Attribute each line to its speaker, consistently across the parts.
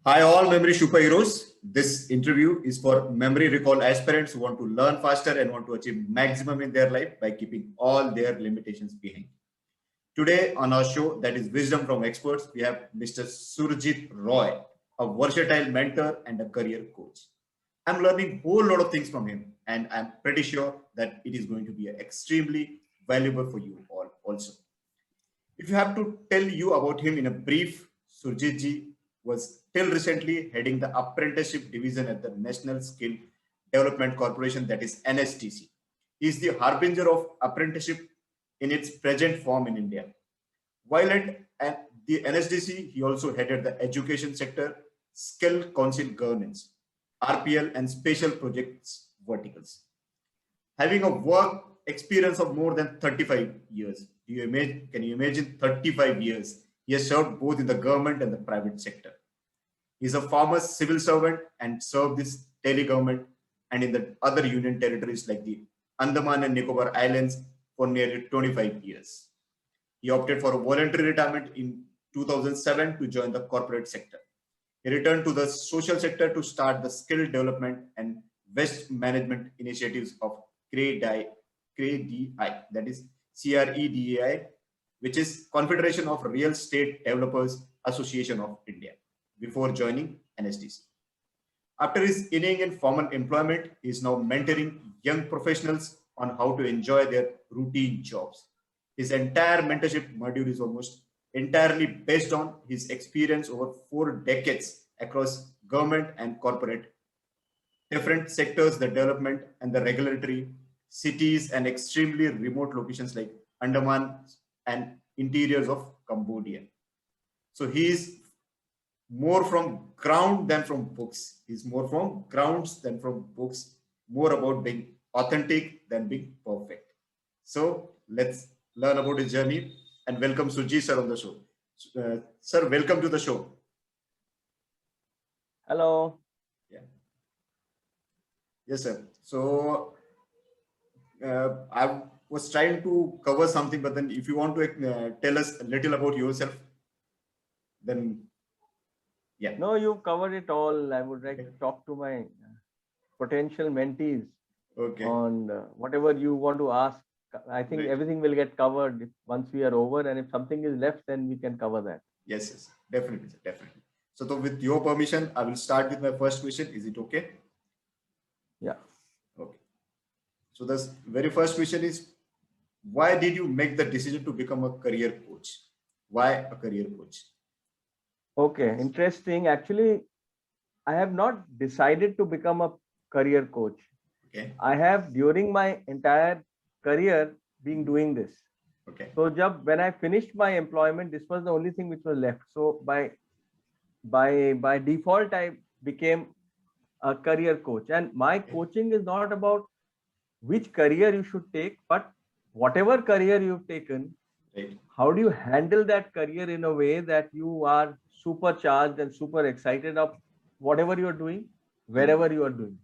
Speaker 1: Hi, all memory superheroes. This interview is for memory recall aspirants who want to learn faster and want to achieve maximum in their life by keeping all their limitations behind. Today on our show, that is Wisdom from Experts, we have Mr. Surjit Roy, a versatile mentor and a career coach. I'm learning a whole lot of things from him, and I'm pretty sure that it is going to be extremely valuable for you all also. If you have to tell you about him in a brief, Surjit was till recently heading the apprenticeship division at the National Skill Development Corporation, that is NSTC. He is the harbinger of apprenticeship in its present form in India. While at the NSDC, he also headed the education sector, skill council governance, RPL, and special projects verticals. Having a work experience of more than 35 years, can you imagine 35 years? He has served both in the government and the private sector. He is a former civil servant and served this Delhi government and in the other union territories like the Andaman and Nicobar Islands for nearly 25 years. He opted for a voluntary retirement in 2007 to join the corporate sector. He returned to the social sector to start the skill development and waste management initiatives of CREDI, that is CREDAI, which is Confederation of Real Estate Developers Association of India, before joining NSTC. After his inning in formal employment, he is now mentoring young professionals on how to enjoy their routine jobs. His entire mentorship module is almost entirely based on his experience over 4 decades across government and corporate, different sectors, the development and the regulatory, cities and extremely remote locations like Andaman and interiors of Cambodia. So he is more from ground than from books. He's more from grounds than from books, more about being authentic than being perfect. So let's learn about his journey and welcome Surjit sir on the show. Sir, welcome to the show.
Speaker 2: Hello.
Speaker 1: Yeah. Yes, sir. So I was trying to cover something, but then if you want to tell us a little about yourself, then yeah.
Speaker 2: No, you've covered it all. I would like to talk to my potential mentees on whatever you want to ask. I think everything will get covered once we are over, and if something is left, then we can cover that.
Speaker 1: Yes, definitely, definitely. So with your permission, I will start with my first question. Is it okay?
Speaker 2: Yeah.
Speaker 1: Okay. So the very first question is, why did you make the decision to become a career coach? Why a career coach?
Speaker 2: Okay, interesting. Actually, I have not decided to become a career coach.
Speaker 1: Okay.
Speaker 2: I have, during my entire career, been doing this.
Speaker 1: Okay.
Speaker 2: So when I finished my employment, this was the only thing which was left. So by default, I became a career coach. And my coaching is not about which career you should take, but whatever career you've taken, how do you handle that career in a way that you are supercharged and super excited of whatever you are doing, wherever you are doing.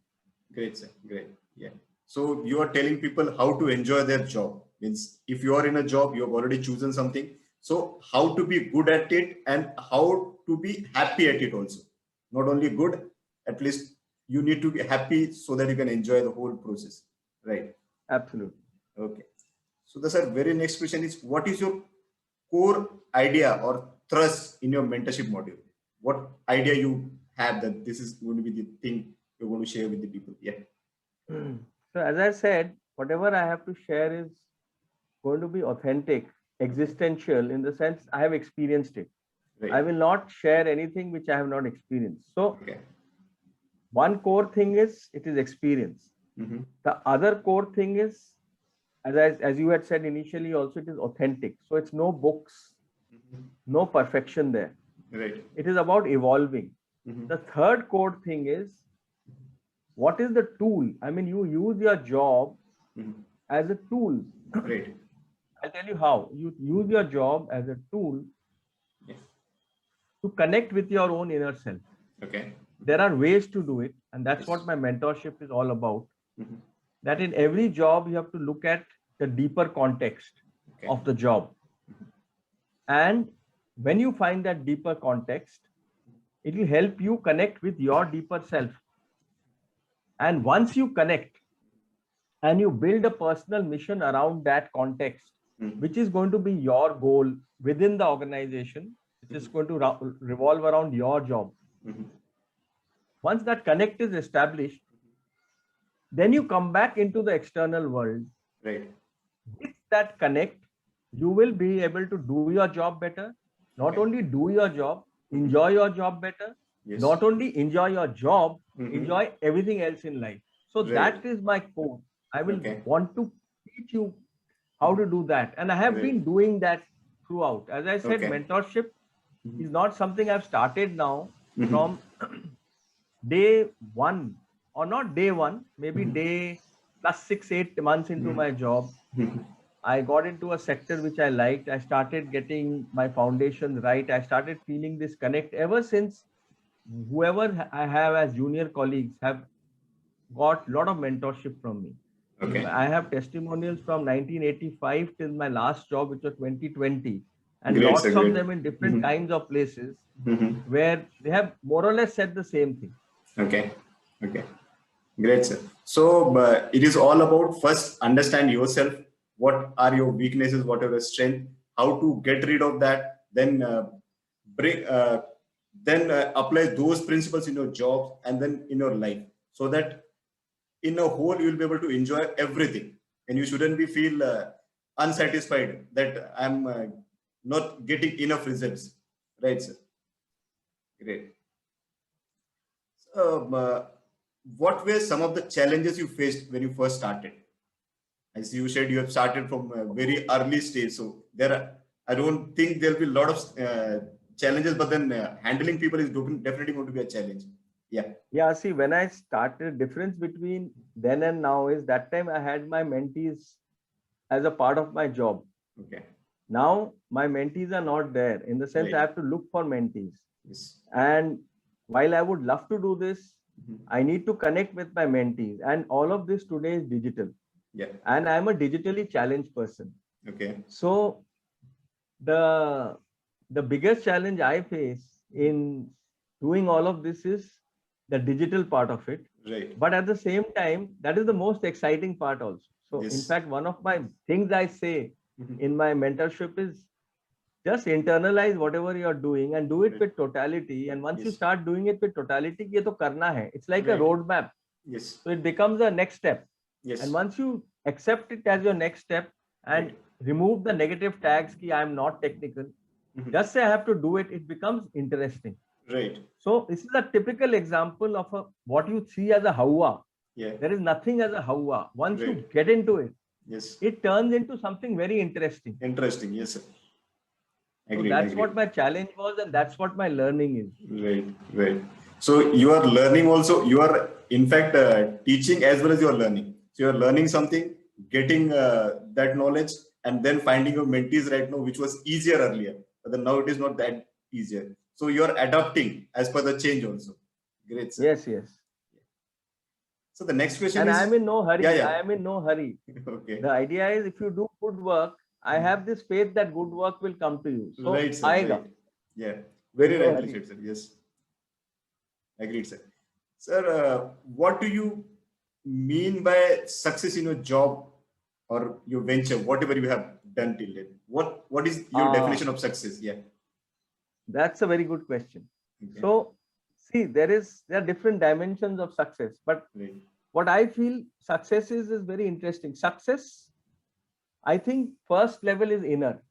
Speaker 1: Great, sir. Great. Yeah. So you are telling people how to enjoy their job. Means if you are in a job, you have already chosen something. So how to be good at it and how to be happy at it also. Not only good, at least you need to be happy so that you can enjoy the whole process. Right.
Speaker 2: Absolutely.
Speaker 1: Okay. So the sir, very next question is, what is your core idea or thrust in your mentorship module? What idea you have that this is going to be the thing you're going to share with the people? Yeah.
Speaker 2: So as I said, whatever I have to share is going to be authentic, existential, in the sense I have experienced it. Right. I will not share anything which I have not experienced. So one core thing is it is experience. The other core thing is, as you had said initially also, it is authentic. So it's no books, no perfection there.
Speaker 1: Right.
Speaker 2: It is about evolving. The third core thing is, what is the tool? I mean, you use your job as a tool.
Speaker 1: Right.
Speaker 2: I'll tell you how. You use your job as a tool to connect with your own inner self.
Speaker 1: Okay.
Speaker 2: There are ways to do it, and that's what my mentorship is all about. That in every job, you have to look at the deeper context of the job. And when you find that deeper context, It will help you connect with your deeper self. And once you connect and you build a personal mission around that context, which is going to be your goal within the organization, which is going to revolve around your job. Once that connect is established, then you come back into the external world.
Speaker 1: Right.
Speaker 2: With that connect, you will be able to do your job better. Not only do your job, enjoy your job better.
Speaker 1: Yes.
Speaker 2: Not only enjoy your job, enjoy everything else in life. So that is my core. I will want to teach you how to do that. And I have been doing that throughout. As I said, mentorship is not something I've started now from day one, or not day one, maybe day plus 6-8 months into my job. I got into a sector which I liked. I started getting my foundation right. I started feeling this connect ever since. Whoever I have as junior colleagues have got a lot of mentorship from me.
Speaker 1: Okay.
Speaker 2: I have testimonials from 1985 till my last job, which was 2020, and
Speaker 1: Great,
Speaker 2: lots
Speaker 1: sir,
Speaker 2: of
Speaker 1: great.
Speaker 2: them in different kinds of places where they have more or less said the same thing.
Speaker 1: Okay. Okay. Great, sir. So it is all about first understand yourself. What are your weaknesses? What are your strengths? How to get rid of that? Then apply those principles in your job and then in your life, so that in a whole you will be able to enjoy everything, and you shouldn't be feel unsatisfied that I'm not getting enough results. Right, sir? Great. So, what were some of the challenges you faced when you first started? As you said, you have started from a very early stage, so I don't think there'll be a lot of challenges, but then handling people is definitely going to be a challenge. Yeah.
Speaker 2: See, when I started, difference between then and now is that time I had my mentees as a part of my job.
Speaker 1: Okay.
Speaker 2: Now my mentees are not there, in the sense I have to look for mentees.
Speaker 1: Yes.
Speaker 2: And while I would love to do this, I need to connect with my mentees, and all of this today is digital.
Speaker 1: Yeah.
Speaker 2: And I'm a digitally challenged person.
Speaker 1: Okay.
Speaker 2: So the biggest challenge I face in doing all of this is the digital part of it.
Speaker 1: Right.
Speaker 2: But at the same time, that is the most exciting part also. So in fact, one of my things I say in my mentorship is just internalize whatever you're doing and do it with totality. And once you start doing it with totality, ye to karna hai. It's like a roadmap.
Speaker 1: Yes.
Speaker 2: So it becomes a next step.
Speaker 1: Yes.
Speaker 2: And once you accept it as your next step and remove the negative tags ki I'm not technical, just say I have to do it, it becomes interesting.
Speaker 1: Right.
Speaker 2: So this is a typical example of what you see as a hawa.
Speaker 1: Yeah.
Speaker 2: There is nothing as a hawa. Once you get into it, it turns into something very interesting.
Speaker 1: Interesting. Yes, sir.
Speaker 2: Agreed, so that's what my challenge was, and that's what my learning is.
Speaker 1: Right. So you are learning also. You are in fact teaching as well as you are learning. So you are learning something, getting that knowledge, and then finding your mentees right now, which was easier earlier, but then now it is not that easier. So you are adapting as per the change also. Great, sir.
Speaker 2: Yes.
Speaker 1: So the next question
Speaker 2: and
Speaker 1: is...
Speaker 2: I'm in no hurry.
Speaker 1: Yeah.
Speaker 2: I am in no hurry.
Speaker 1: Okay.
Speaker 2: The idea is, if you do good work, I have this faith that good work will come to you. So,
Speaker 1: right, sir. Right. Yeah. Very rightly said, sir. Yes. Agreed, sir. Sir, what do you mean by success in your job or your venture, whatever you have done till then? What is your definition of success? Yeah.
Speaker 2: That's a very good question. Okay. So, see, there are different dimensions of success, but what I feel success is very interesting. Success, I think first level is inner.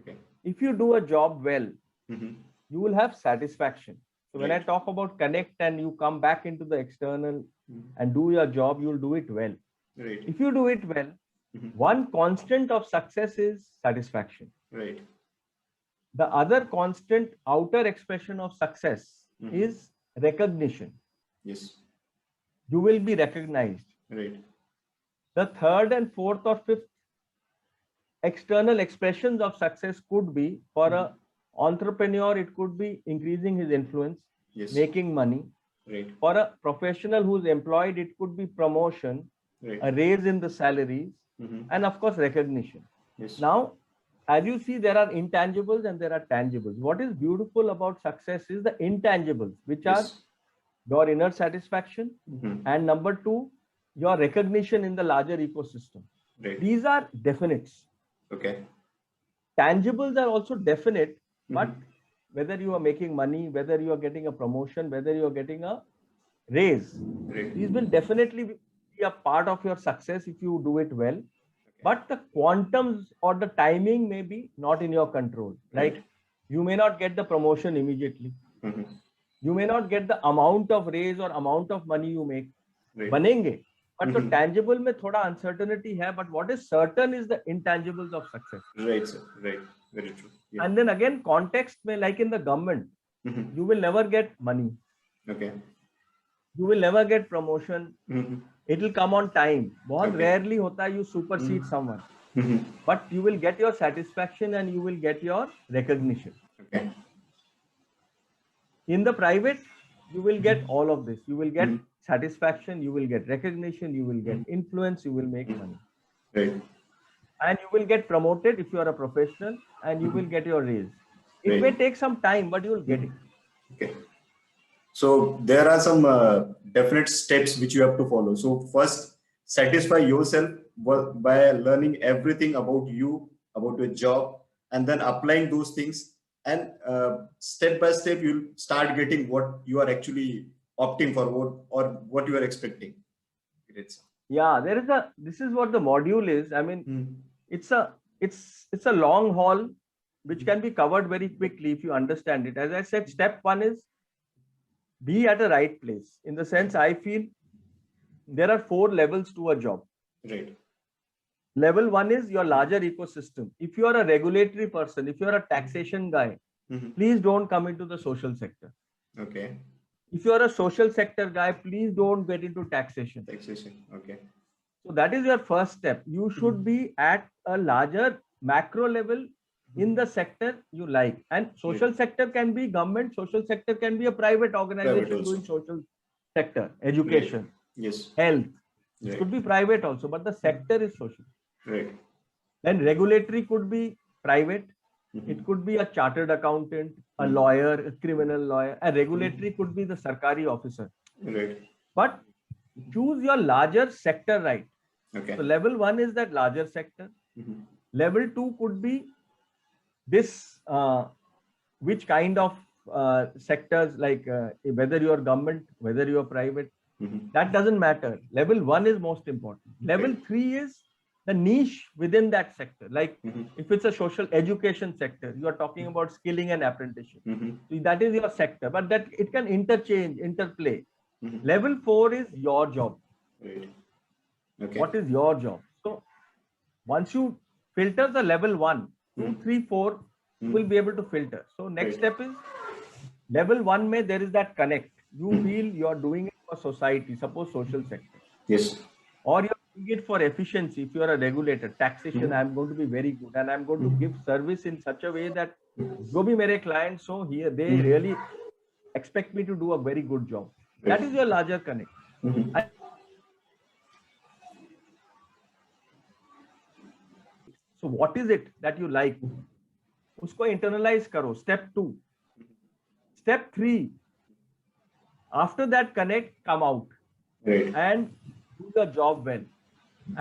Speaker 2: Okay. If you do a job well, you will have satisfaction. So when I talk about connect and you come back into the external and do your job, you'll do it well.
Speaker 1: Right.
Speaker 2: If you do it well, one constant of success is satisfaction.
Speaker 1: Right.
Speaker 2: The other constant outer expression of success is recognition.
Speaker 1: Yes.
Speaker 2: You will be recognized.
Speaker 1: Right.
Speaker 2: The third and fourth or fifth external expressions of success could be, for an entrepreneur, it could be increasing his influence, making money.
Speaker 1: Right.
Speaker 2: For a professional who's employed, it could be promotion, a raise in the salaries, and of course recognition.
Speaker 1: Yes.
Speaker 2: Now, as you see, there are intangibles and there are tangibles. What is beautiful about success is the intangibles, which are
Speaker 1: Yes.
Speaker 2: your inner satisfaction,
Speaker 1: Mhm.
Speaker 2: and number two, your recognition in the larger ecosystem.
Speaker 1: Right.
Speaker 2: These are definites.
Speaker 1: Okay.
Speaker 2: Tangibles are also definite, but
Speaker 1: Mhm.
Speaker 2: whether you are making money, whether you are getting a promotion, whether you are getting a raise,
Speaker 1: Right.
Speaker 2: these will definitely be a part of your success if you do it well.
Speaker 1: Okay.
Speaker 2: But the quantums or the timing may be not in your control. Like
Speaker 1: Right.
Speaker 2: you may not get the promotion immediately.
Speaker 1: Mhm.
Speaker 2: You may not get the amount of raise or amount of money you make.
Speaker 1: Right.
Speaker 2: बनेंगे, but तो
Speaker 1: Mhm.
Speaker 2: tangible में थोड़ा uncertainty है. But what is certain is the intangibles of success.
Speaker 1: Right, sir. Right. Very true. Yeah.
Speaker 2: And then again, context में, like in the government,
Speaker 1: Mhm.
Speaker 2: you will never get money.
Speaker 1: Okay.
Speaker 2: You will never get promotion.
Speaker 1: Mhm.
Speaker 2: It will come on time. बहुत
Speaker 1: Okay.
Speaker 2: rarely होता है you supersede someone.
Speaker 1: Mhm.
Speaker 2: But you will get your satisfaction and you will get your recognition.
Speaker 1: Okay.
Speaker 2: In the private, you will get all of this. You will get
Speaker 1: Mhm.
Speaker 2: satisfaction, you will get recognition, you will get influence, you will make money.
Speaker 1: Right.
Speaker 2: And you will get promoted if you are a professional, and you will get your raise. It
Speaker 1: Right.
Speaker 2: may take some time, but you will get it.
Speaker 1: Okay. So there are some definite steps which you have to follow. So first, satisfy yourself by learning everything about you, about your job, and then applying those things. And step by step, you'll start getting what you are actually opting for, what you are expecting. Great.
Speaker 2: Yeah, there is a. This is what the module is. I mean,
Speaker 1: Hmm.
Speaker 2: it's a long haul, which can be covered very quickly if you understand it. As I said, step one is be at the right place. In the sense, I feel there are 4 levels to a job.
Speaker 1: Right.
Speaker 2: Level one is your larger ecosystem. If you are a regulatory person, if you are a taxation guy,
Speaker 1: Mm-hmm.
Speaker 2: please don't come into the social sector.
Speaker 1: Okay.
Speaker 2: If you are a social sector guy, please don't get into taxation.
Speaker 1: Taxation. Okay.
Speaker 2: So that is your first step. You should be at a larger macro level in the sector you like. And social sector can be government, social sector can be a private organization doing social sector, education,
Speaker 1: Right. Yes.
Speaker 2: health. It
Speaker 1: Right.
Speaker 2: could be private also, but the sector is social.
Speaker 1: Right.
Speaker 2: Then regulatory could be private.
Speaker 1: Mhm.
Speaker 2: It could be a chartered accountant, a lawyer, a criminal lawyer. A regulatory could be the Sarkari officer.
Speaker 1: Right.
Speaker 2: But choose your larger sector right.
Speaker 1: Okay.
Speaker 2: So level one is that larger sector.
Speaker 1: Mhm.
Speaker 2: Level two could be this, which kind of sectors, like whether you are government, whether you are private,
Speaker 1: Mhm.
Speaker 2: that doesn't matter. Level one is most important. Level
Speaker 1: Right.
Speaker 2: three is the niche within that sector. Like
Speaker 1: Mhm.
Speaker 2: if it's a social education sector, you are talking about skilling and apprenticeship.
Speaker 1: Mhm.
Speaker 2: So that is your sector, but that it can interchange, interplay.
Speaker 1: Mhm.
Speaker 2: Level four is your job.
Speaker 1: Right. Okay.
Speaker 2: What is your job? So once you filter the level 1, 2, 3, 4, you will be able to filter. So next
Speaker 1: Right.
Speaker 2: step is level 1 mein there is that connect. You feel you are doing it for society, suppose social sector.
Speaker 1: Yes.
Speaker 2: Or you're doing it for efficiency. If you are a regulator, taxation, I'm going to be very good and I'm going to give service in such a way that jo bhi mere clients, so here they really expect me to do a very good job. That is your larger connect.
Speaker 1: Mhm.
Speaker 2: So what is it that you like? Usko internalize karo. Step 2. Step 3. After that connect, come out
Speaker 1: Right.
Speaker 2: and do the job well.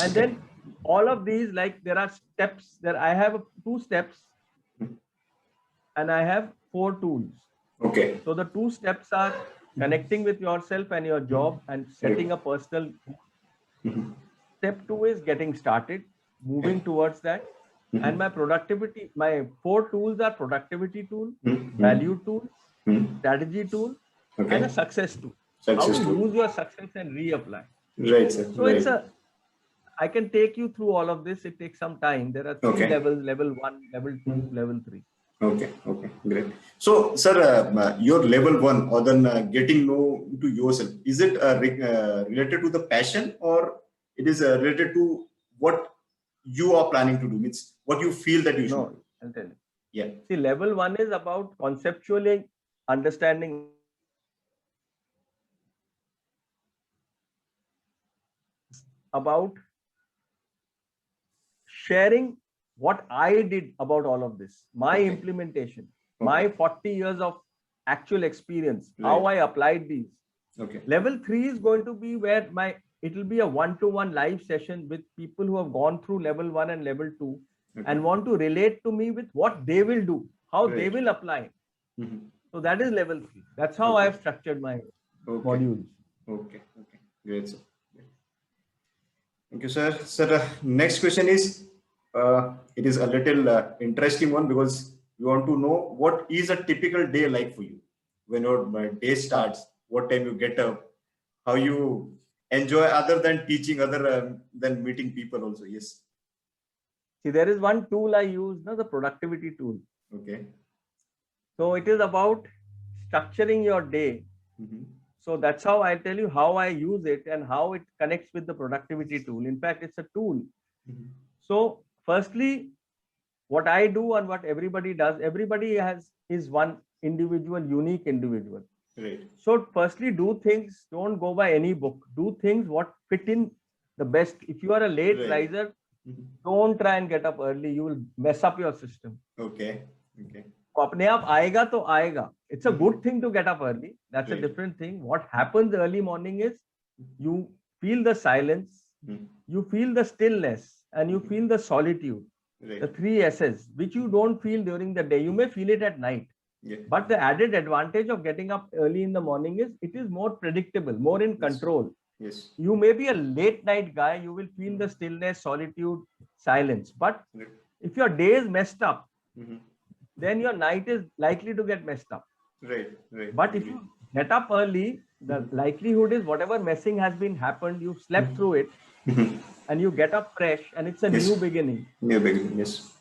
Speaker 2: And then all of these, like there are steps. There I have 2 steps and I have 4 tools.
Speaker 1: Okay.
Speaker 2: So the 2 steps are connecting with yourself and your job and setting a personal. Step 2 is getting started, moving towards that. And my productivity, my 4 tools are productivity tool, value tool, strategy tool,
Speaker 1: Okay.
Speaker 2: and a success tool. How
Speaker 1: Success
Speaker 2: to
Speaker 1: tool.
Speaker 2: use your success and reapply.
Speaker 1: Right, sir.
Speaker 2: So
Speaker 1: Right.
Speaker 2: it's I can take you through all of this. It takes some time. There are 3
Speaker 1: Okay.
Speaker 2: levels: level 1, level 2, level 3.
Speaker 1: Okay. Okay. Great. So, sir, your level 1, or then getting know to yourself, is it related to the passion, or it is related to what you are planning to do? Means what you feel that you should do?
Speaker 2: No, I'll tell you.
Speaker 1: Yeah.
Speaker 2: See, level 1 is about conceptually understanding about sharing what I did about all of this, my
Speaker 1: Okay.
Speaker 2: implementation,
Speaker 1: Okay.
Speaker 2: my 40 years of actual experience, how I applied these.
Speaker 1: Okay.
Speaker 2: Level 3 is going to be where it will be a one-to-one live session with people who have gone through level 1 and level 2 and want to relate to me with what they will do, how they will apply. So that is level 3. That's how I have structured my modules.
Speaker 1: Okay. Okay. Great, sir. Thank you, sir. Sir, next question is, it is a little interesting one because we want to know what is a typical day like for you when your day starts, what time you get up, how you enjoy other than teaching, other than meeting people also. Yes.
Speaker 2: See, there is one tool I use, the productivity tool.
Speaker 1: Okay.
Speaker 2: So it is about structuring your day. So that's how I tell you how I use it and how it connects with the productivity tool. In fact, it's a tool. So firstly, what I do and what everybody does, everybody is one individual, unique individual.
Speaker 1: Right.
Speaker 2: So firstly, do things, don't go by any book. Do things what fit in the best. If you are a late riser, don't try and get up early. You will mess up your system.
Speaker 1: Okay. Okay.
Speaker 2: अपने आप आएगा तो आएगा. It's a good thing to get up early. That's a different thing. What happens early morning is you feel the silence, you feel the stillness, and you feel the solitude. The 3 S's, which you don't feel during the day. You may feel it at night. But the added advantage of getting up early in the morning is it is more predictable, more in control.
Speaker 1: Yes.
Speaker 2: You may be a late night guy, you will feel the stillness, solitude, silence. But if your day is messed up, then your night is likely to get messed up.
Speaker 1: Right. Right.
Speaker 2: But if you get up early, the likelihood is whatever messing has been happened, you've slept through it, and you get up fresh, and it's a new beginning.
Speaker 1: New beginning, yes.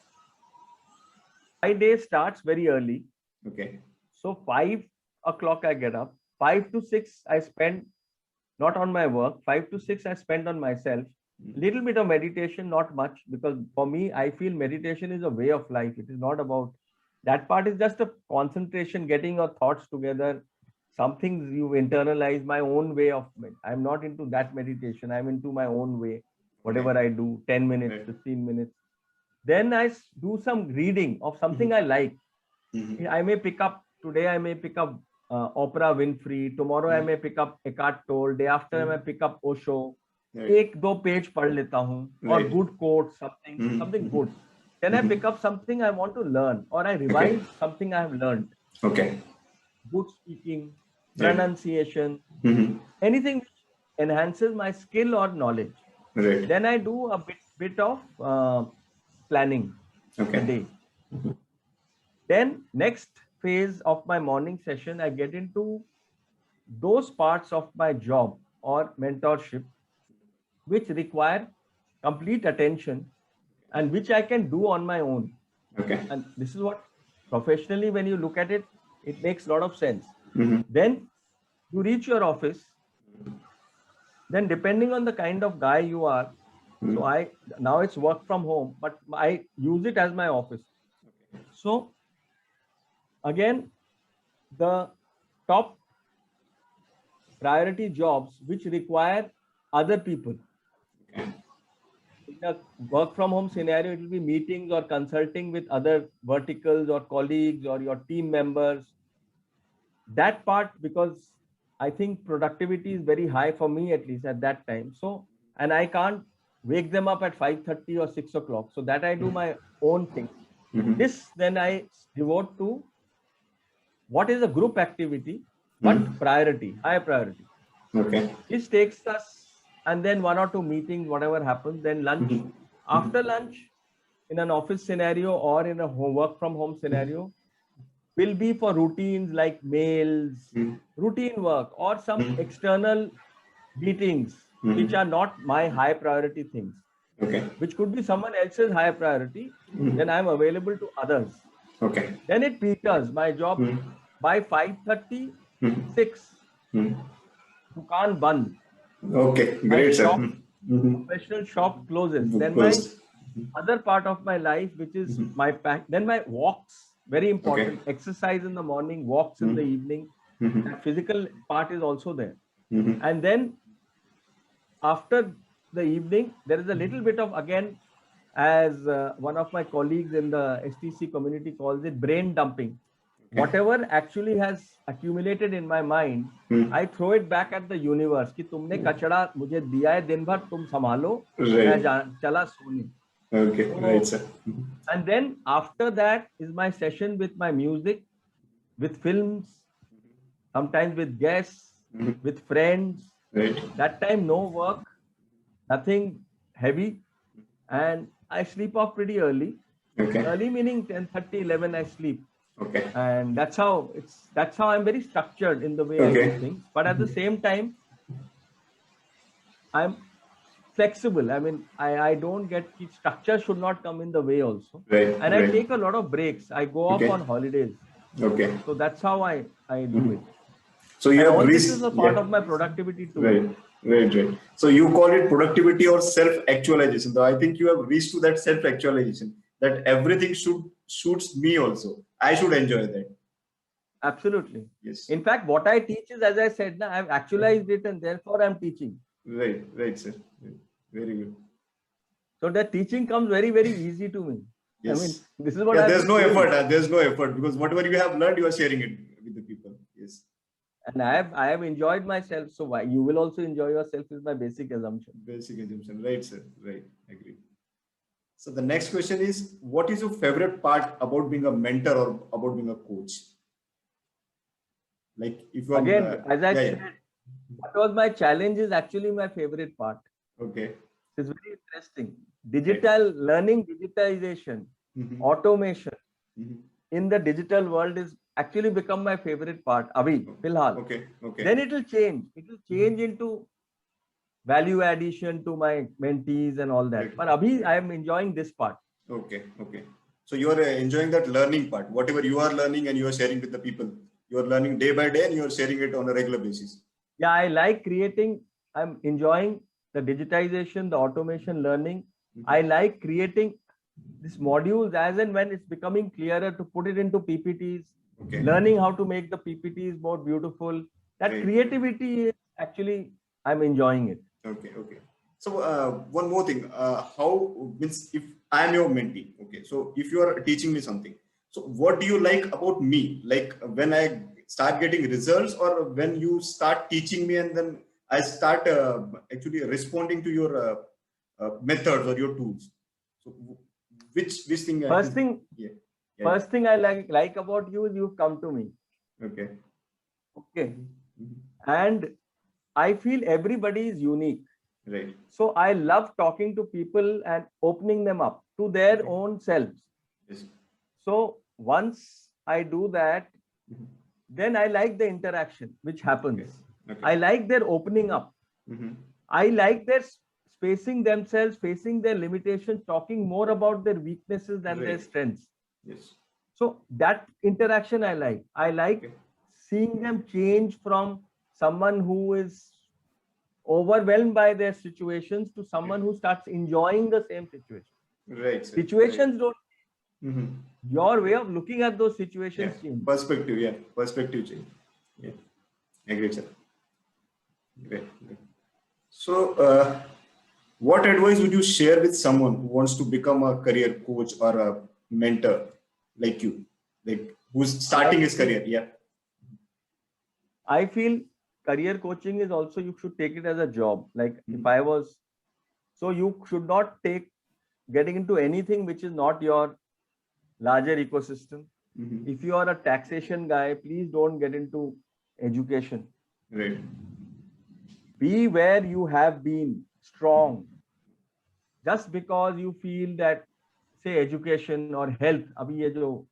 Speaker 2: My day starts very early.
Speaker 1: Okay.
Speaker 2: So 5 o'clock I get up. 5 to 6 I spend not on my work. 5 to 6 I spend on myself. Little bit of meditation, not much, because for me, I feel meditation is a way of life. It is not about that part is just a concentration, getting your thoughts together. Some things you internalize, my own way of it. I'm not into that meditation. I'm into my own way. Whatever I do, 10 minutes, 15 minutes. Then I do some reading of something I like. I may pick up, today I may pick up Oprah Winfrey. Tomorrow I may pick up Eckhart Tolle. Day after I may pick up Osho. एक दो page पढ़ लेता हूँ, or good quote, something good. Then I pick up something I want to learn, or I revise something I have learned.
Speaker 1: Okay.
Speaker 2: Good speaking, pronunciation, anything which enhances my skill or knowledge.
Speaker 1: Right.
Speaker 2: Then I do a bit of planning the day. Then next phase of my morning session, I get into those parts of my job or mentorship which require complete attention and which I can do on my own.
Speaker 1: Okay.
Speaker 2: And this is what professionally, when you look at it, it makes a lot of sense. Then you reach your office. Then depending on the kind of guy you are, so now it's work from home, but I use it as my office. So again, the top priority jobs which require other people. In a work from home scenario, it will be meetings or consulting with other verticals or colleagues or your team members. That part, because I think productivity is very high for me, at least at that time. So, and I can't wake them up at 5:30 or 6 o'clock. So that I do my own thing. This then I devote to what is a group activity, but priority, high priority.
Speaker 1: Okay.
Speaker 2: This takes us, and then 1 or 2 meetings, whatever happens, then lunch. After lunch, in an office scenario or in a work from home scenario, will be for routines like mails, routine work, or some external meetings, which are not my high priority things.
Speaker 1: Okay.
Speaker 2: Which could be someone else's high priority, then I'm available to others.
Speaker 1: Okay.
Speaker 2: Then it peters. My job by 5:30, 6, dukaan band.
Speaker 1: Okay, great,
Speaker 2: shop,
Speaker 1: sir.
Speaker 2: professional shop closes. Then my other part of my life, which is my pack, then my walks, very important. Exercise in the morning, walks in the evening. That physical part is also there. And then after the evening, there is a little bit of, again, as one of my colleagues in the STC community calls it, brain dumping. Whatever actually has accumulated in my mind, I throw it back at the universe कि तुमने कचरा मुझे दिया है दिन भर, तुम संभालो, मैं चला सोने.
Speaker 1: Okay, right, sir.
Speaker 2: And then after that is my session with my music, with films, sometimes with guests, with friends.
Speaker 1: Right.
Speaker 2: That time no work, nothing heavy, and I sleep off pretty early.
Speaker 1: Okay.
Speaker 2: Early meaning 10:30, 11 I sleep.
Speaker 1: Okay.
Speaker 2: And that's how I'm very structured in the way I do things. But at the same time, I'm flexible. I mean, I don't get structure should not come in the way also.
Speaker 1: Right.
Speaker 2: And I take a lot of breaks. I go off on holidays.
Speaker 1: Okay.
Speaker 2: So that's how I do it.
Speaker 1: So you have
Speaker 2: this is a part of my productivity too.
Speaker 1: Right. So you call it productivity or self-actualization. So I think you have reached to that self-actualization, that everything suits me also. I should enjoy that.
Speaker 2: Absolutely.
Speaker 1: Yes.
Speaker 2: In fact, what I teach is, as I said, I've actualized it and therefore I'm teaching.
Speaker 1: Right, sir. Very good.
Speaker 2: So that teaching comes very, very easy to me.
Speaker 1: Yes.
Speaker 2: I mean, this is what
Speaker 1: there's no effort. There's no effort because whatever you have learned, you are sharing it with the people. Yes.
Speaker 2: And I have enjoyed myself. So why you will also enjoy yourself is my basic assumption.
Speaker 1: Basic assumption. Right, sir. Right. Agree. So the next question is, what is your favorite part about being a mentor or about being a coach? Like if you are,
Speaker 2: again, as I said, what was my challenge is actually my favorite part.
Speaker 1: Okay.
Speaker 2: It's very interesting. Digital learning, digitization, automation in the digital world is actually become my favorite part. Abhi, filhal.
Speaker 1: Okay.
Speaker 2: Then it will change. It will change into value addition to my mentees and all that. But abhi, I am enjoying this part.
Speaker 1: Okay. So you are enjoying that learning part. Whatever you are learning and you are sharing with the people, you are learning day by day and you are sharing it on a regular basis.
Speaker 2: Yeah, I like creating. I'm enjoying the digitization, the automation learning. I like creating these modules as and when it's becoming clearer to put it into PPTs, learning how to make the PPTs more beautiful. That creativity is actually, I'm enjoying it.
Speaker 1: Okay. So one more thing, how means if I'm your mentee, okay, so if you are teaching me something, so what do you like about me? Like when I start getting results or when you start teaching me and then I start actually responding to your methods or your tools. So which thing?
Speaker 2: First thing I like about you is you've come to me. Okay. And I feel everybody is unique.
Speaker 1: Right.
Speaker 2: So I love talking to people and opening them up to their own selves.
Speaker 1: Yes.
Speaker 2: So once I do that, then I like the interaction which happens. I like their opening up. I like their spacing themselves, facing their limitations, talking more about their weaknesses than their strengths.
Speaker 1: Yes.
Speaker 2: So that interaction I like. I like seeing them change from someone who is overwhelmed by their situations to someone who starts enjoying the same situation.
Speaker 1: Right.
Speaker 2: Situations don't. Your way of looking at those situations change.
Speaker 1: Perspective change. Yeah. Agreed, sir. Great. So, what advice would you share with someone who wants to become a career coach or a mentor like you, like who's starting his career? Yeah.
Speaker 2: I feel career coaching is also, you should take it as a job. Like if I was, so you should not take getting into anything which is not your larger ecosystem. If you are a taxation guy, please don't get into education.
Speaker 1: Right.
Speaker 2: Be where you have been strong. Just because you feel that, say, education or health, abhi ye jo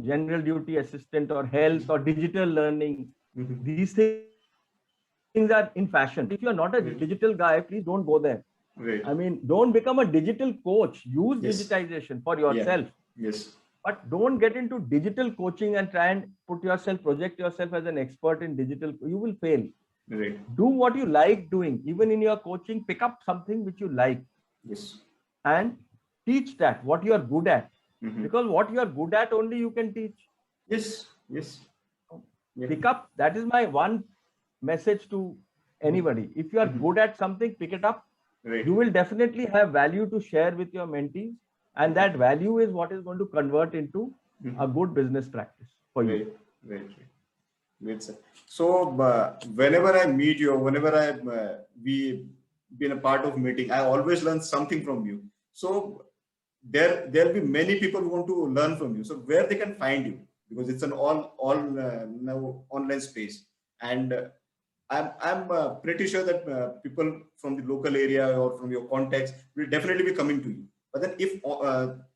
Speaker 2: general duty assistant or health or digital learning, these things are in fashion. If you are not a digital guy, please don't go there.
Speaker 1: Right.
Speaker 2: I mean, don't become a digital coach. Use digitization for yourself.
Speaker 1: Yes.
Speaker 2: But don't get into digital coaching and try and project yourself as an expert in digital. You will fail.
Speaker 1: Right.
Speaker 2: Do what you like doing. Even in your coaching, pick up something which you like.
Speaker 1: Yes.
Speaker 2: And teach that, what you are good at. Because what you are good at only you can teach.
Speaker 1: Yes.
Speaker 2: Pick up. That is my one message to anybody. If you are good at something, pick it up
Speaker 1: Right.
Speaker 2: You will definitely have value to share with your mentees, and that value is what is going to convert into a good business practice for you.
Speaker 1: Right. Great, sir. So whenever I meet you, whenever we been a part of meeting, I always learn something from you. So there'll be many people who want to learn from you. So where they can find you, because it's an all now online space, and I'm pretty sure that people from the local area or from your contacts will definitely be coming to you. But then if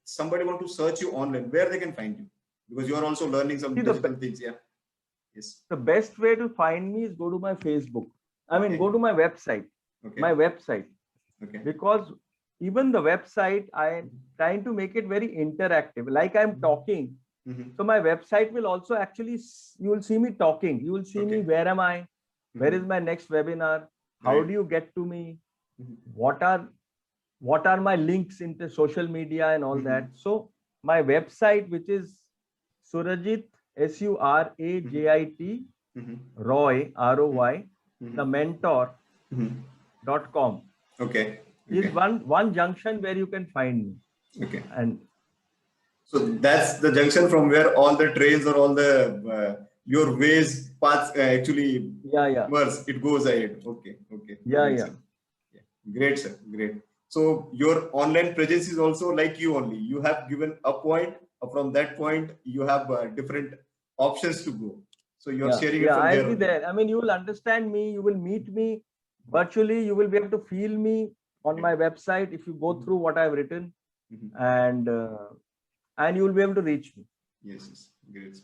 Speaker 1: somebody want to search you online, where they can find you, because you are also learning some digital things. Yeah. Yes.
Speaker 2: The best way to find me is go to my Facebook. I mean, go to my website.
Speaker 1: Okay.
Speaker 2: My website.
Speaker 1: Okay.
Speaker 2: Because even the website, I'm trying to make it very interactive. Like I'm talking. So my website will also actually, you will see me talking. You will see me, where am I? Where is my next webinar? How do you get to me? What are my links into social media and all that? So my website, which is Surajit, SURAJIT, Roy, ROY, the mentor.com.
Speaker 1: Okay.
Speaker 2: Is one junction where you can find me.
Speaker 1: Okay.
Speaker 2: And
Speaker 1: so that's the junction from where all the trains or all the your ways paths actually merge. It goes ahead. Okay.
Speaker 2: Yeah.
Speaker 1: Great, sir. Great. So your online presence is also like you only. You have given a point. From that point, you have different options to go. So you're sharing it from there.
Speaker 2: I'll be there. I mean, you will understand me. You will meet me virtually. You will be able to feel me on my website if you go through what I've written, and you will be able to reach me.
Speaker 1: Yes. Great.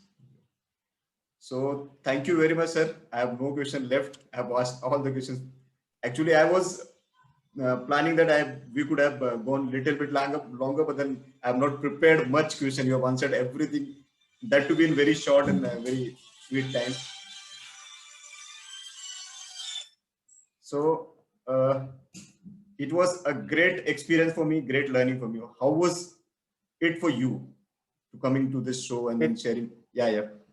Speaker 1: So thank you very much, sir. I have no question left. I have asked all the questions. Actually, I was planning that we could have gone little bit longer, but then I have not prepared much question. You have answered everything, that to be in very short and very sweet time. So it was a great experience for me, great learning from you. How was it for you to coming to this show and then sharing?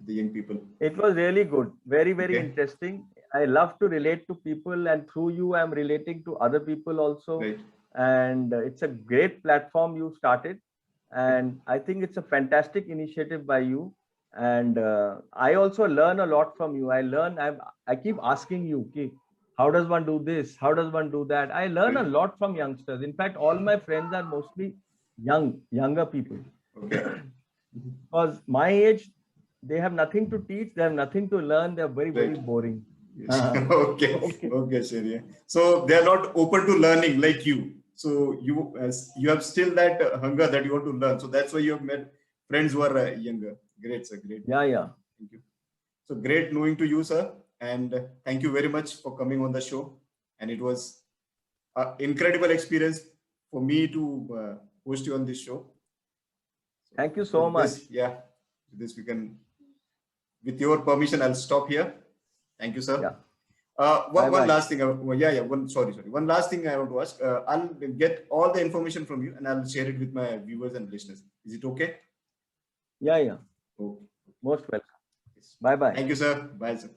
Speaker 1: The young people.
Speaker 2: It was really good. Very interesting. I love to relate to people, and through you, I'm relating to other people also.
Speaker 1: Right.
Speaker 2: And it's a great platform you started. And I think it's a fantastic initiative by you. And I also learn a lot from you. I keep asking you, how does one do this? How does one do that? I learn a lot from youngsters. In fact, all my friends are mostly younger people.
Speaker 1: Okay.
Speaker 2: Because my age, they have nothing to teach. They have nothing to learn. They're very boring.
Speaker 1: Yes. Okay, sir. Yeah. So they are not open to learning like you. So you have still that hunger that you want to learn. So that's why you have met friends who are younger. Great, sir. Great.
Speaker 2: Yeah.
Speaker 1: Thank you. So great knowing to you, sir. And thank you very much for coming on the show. And it was an incredible experience for me to host you on this show.
Speaker 2: Thank you so much.
Speaker 1: This we can, with your permission, I'll stop here. Thank you, sir.
Speaker 2: Yeah.
Speaker 1: One last thing. Sorry. One last thing I want to ask. I'll get all the information from you and I'll share it with my viewers and listeners. Is it okay?
Speaker 2: Yeah.
Speaker 1: Okay.
Speaker 2: Most welcome. Bye.
Speaker 1: Thank you, sir. Bye, sir.